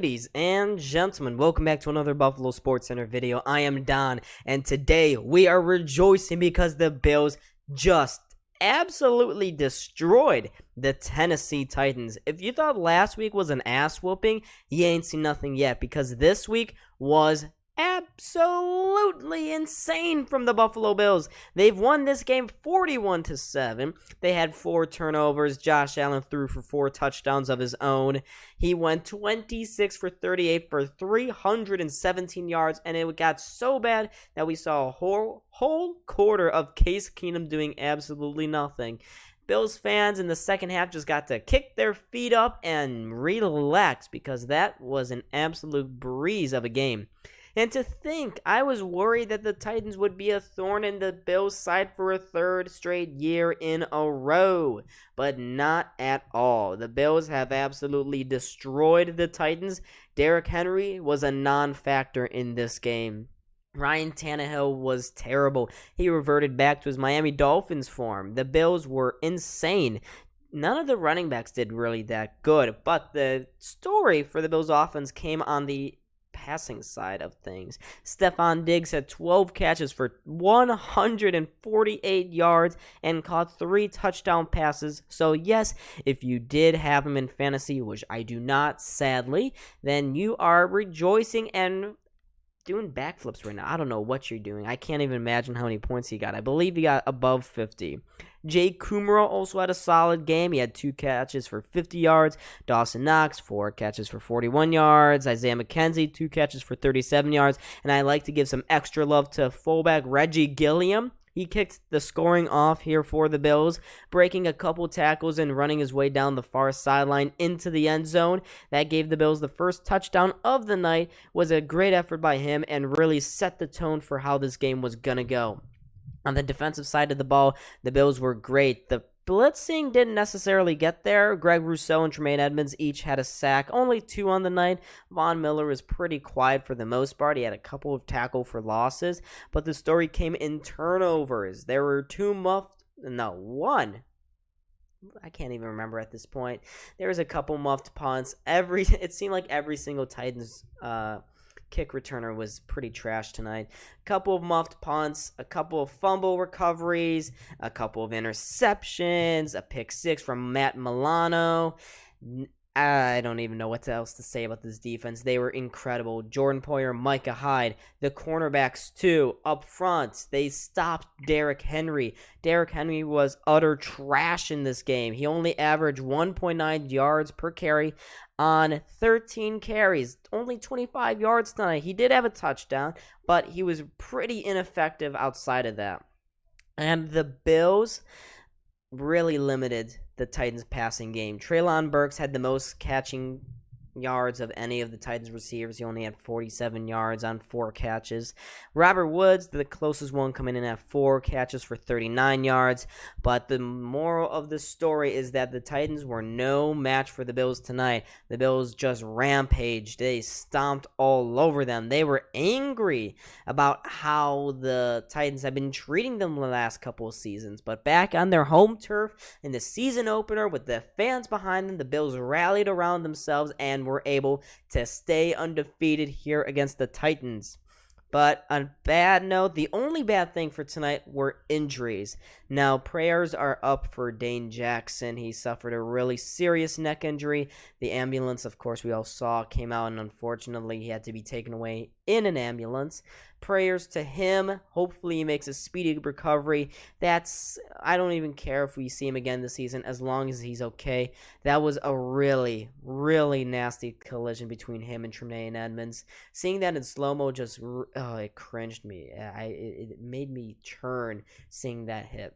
Ladies and gentlemen, welcome back to another Buffalo SportsCenter video. I am Don, and today we are rejoicing because the Bills just absolutely destroyed the Tennessee Titans. If you thought last week was an ass whooping, you ain't seen nothing yet, because this week was absolutely insane from the Buffalo Bills. They've won this game 41-7. They had 4 turnovers. Josh Allen threw for 4 touchdowns of his own. He went 26 for 38 for 317 yards, and it got so bad that we saw a whole quarter of Case Keenum doing absolutely nothing. Bills fans in the second half just got to kick their feet up and relax, because that was an absolute breeze of a game. And to think, I was worried that the Titans would be a thorn in the Bills' side for a third straight year in a row, but not at all. The Bills have absolutely destroyed the Titans. Derrick Henry was a non-factor in this game. Ryan Tannehill was terrible. He reverted back to his Miami Dolphins form. The Bills were insane. None of the running backs did really that good, but the story for the Bills' offense came on the passing side of things. Stephon Diggs had 12 catches for 148 yards and caught 3 touchdown passes. So yes, if you did have him in fantasy, which I do not, sadly, then you are rejoicing and doing backflips right now. I don't know what you're doing. I can't even imagine how many points he got. I believe he got above 50. Jay Kumro also had a solid game. He had 2 catches for 50 yards. Dawson Knox, 4 catches for 41 yards. Isaiah McKenzie, 2 catches for 37 yards. And I like to give some extra love to fullback Reggie Gilliam. He kicked the scoring off here for the Bills, breaking a couple tackles and running his way down the far sideline into the end zone. That gave the Bills the first touchdown of the night. It was a great effort by him and really set the tone for how this game was going to go. On the defensive side of the ball, the Bills were great. The blitzing didn't necessarily get there. Greg Rousseau and Tremaine Edmonds each had a sack, only 2 on the night. Von Miller was pretty quiet for the most part. He had a couple of tackle for losses, but the story came in turnovers. There were 1. I can't even remember at this point. There was a couple muffed punts. It seemed like every single Titans kick returner was pretty trash tonight. A couple of muffed punts, a couple of fumble recoveries, a couple of interceptions, a pick 6 from Matt Milano. I don't even know what else to say about this defense. They were incredible. Jordan Poyer, Micah Hyde, the cornerbacks too, up front. They stopped Derrick Henry. Derrick Henry was utter trash in this game. He only averaged 1.9 yards per carry on 13 carries. Only 25 yards tonight. He did have a touchdown, but he was pretty ineffective outside of that. And the Bills really limited the Titans' passing game. Treylon Burks had the most catching yards of any of the Titans receivers. He only had 47 yards on 4 catches. Robert Woods, the closest one, coming in at 4 catches for 39 yards. But the moral of the story is that the Titans were no match for the Bills tonight. The Bills just rampaged. They stomped all over them. They were angry about how the Titans have been treating them the last couple of seasons. But back on their home turf in the season opener with the fans behind them, the Bills rallied around themselves and were able to stay undefeated here against the Titans. But on a bad note, the only bad thing for tonight were injuries. Now, prayers are up for Dane Jackson. He suffered a really serious neck injury. The ambulance, of course, we all saw, came out, and unfortunately, he had to be taken away in an ambulance. Prayers to him. Hopefully, he makes a speedy recovery. I don't even care if we see him again this season, as long as he's okay. That was a really, really nasty collision between him and Tremaine Edmonds. Seeing that in slow-mo just, it cringed me. It made me churn seeing that hit.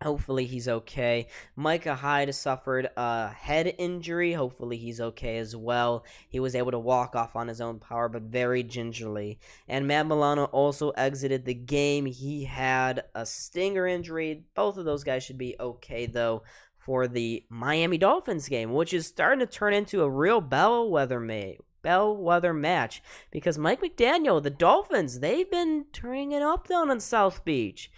Hopefully he's okay. Micah Hyde suffered a head injury. Hopefully he's okay as well. He was able to walk off on his own power, but very gingerly. And Matt Milano also exited the game. He had a stinger injury. Both of those guys should be okay, though, for the Miami Dolphins game, which is starting to turn into a real bellwether match, because Mike McDaniel, the Dolphins, they've been turning it up down on South Beach.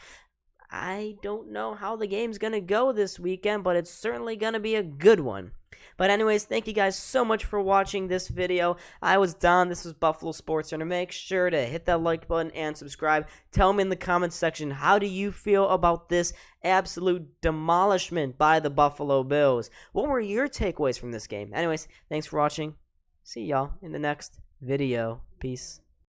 I don't know how the game's going to go this weekend, but it's certainly going to be a good one. But anyways, thank you guys so much for watching this video. I was Don. This was Buffalo SportsCenter. Make sure to hit that like button and subscribe. Tell me in the comments section, how do you feel about this absolute demolishment by the Buffalo Bills? What were your takeaways from this game? Anyways, thanks for watching. See y'all in the next video. Peace.